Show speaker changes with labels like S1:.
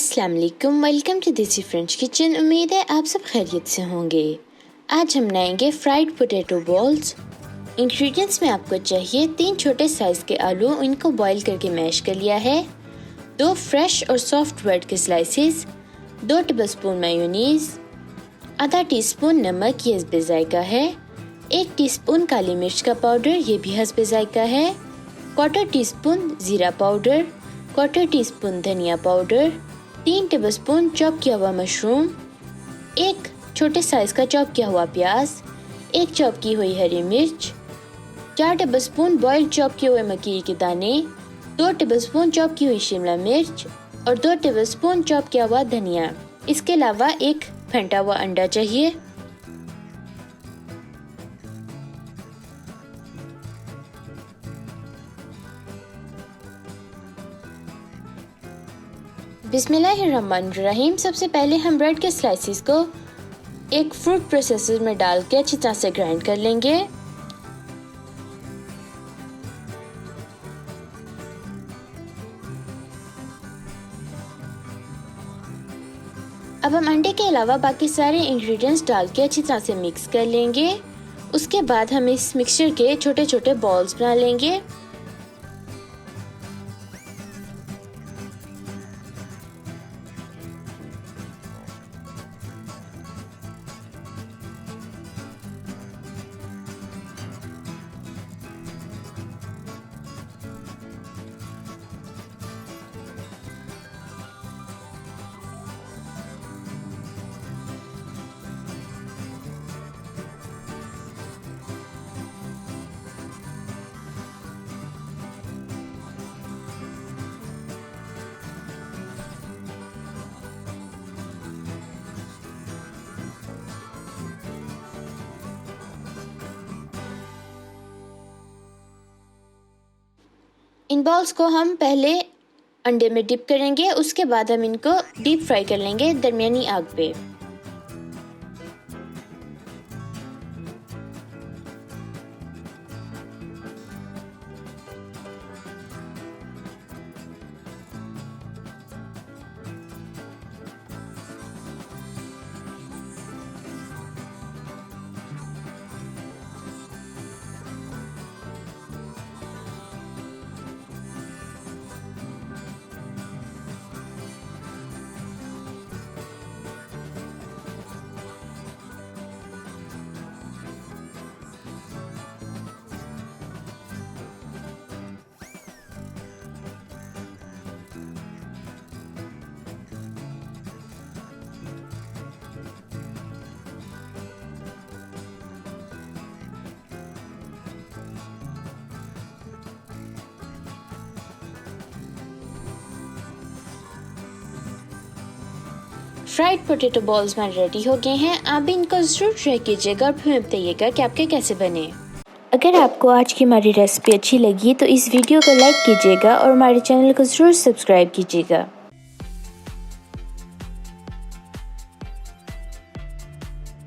S1: अस्सलाम वालेकुम, welcome to देसी फ्रेंच किचन। उम्मीद है आप सब खैरियत से होंगे। आज हम बनाएंगे फ्राइड पोटैटो बॉल्स। इंग्रेडिएंट्स में आपको चाहिए 3 छोटे साइज़ के आलू, इनको बॉईल करके मैश कर लिया है, 2 फ्रेश और सॉफ्ट ब्रेड के स्लाइसेस, 2 टेबलस्पून मेयोनीज, आधा टीस्पून नमक, ये हस्बे जायका है, 1 टीस्पून काली मिर्च का पाउडर, ये भी हस्बे जायका है, 1/4 टीस्पून ज़ीरा पाउडर, 1/4 टीस्पून धनिया पाउडर, 3 टेबलस्पून चॉप किया हुआ मशरूम, 1 छोटे साइज़ का चॉप किया हुआ प्याज, 1 चॉप की हुई हरी मिर्च, 4 टेबलस्पून बॉइल्ड चॉप किए हुए मकीई के दाने, 2 टेबलस्पून चॉप की हुई शिमला मिर्च और 2 टेबलस्पून चॉप किया हुआ धनिया। इसके अलावा 1 फेंटा हुआ अंडा चाहिए। बिस्मिल्लाहिर्रहमानिर्रहीम। सबसे पहले हम ब्रेड के स्लाइसेस को एक फ्रूट प्रोसेसर में डाल के अच्छी तरह से ग्राइंड कर लेंगे। अब हम अंडे के अलावा बाकी सारे इंग्रेडिएंट्स डाल के अच्छी तरह से मिक्स कर लेंगे। उसके बाद हम इस मिक्सचर के छोटे छोटे बॉल्स बना लेंगे। इन बॉल्स को हम पहले अंडे में डिप करेंगे, उसके बाद हम इनको डीप फ्राई कर लेंगे दरमियानी आग पे। फ्राइड पोटैटो बॉल्स में रेडी हो गए हैं। आप भी इनको ज़रूर ट्राई कीजिएगा और फिर बताइएगा कि आपके कैसे बने। अगर आपको आज की हमारी रेसिपी अच्छी लगी तो इस वीडियो को लाइक कीजिएगा और हमारे चैनल को ज़रूर सब्सक्राइब कीजिएगा।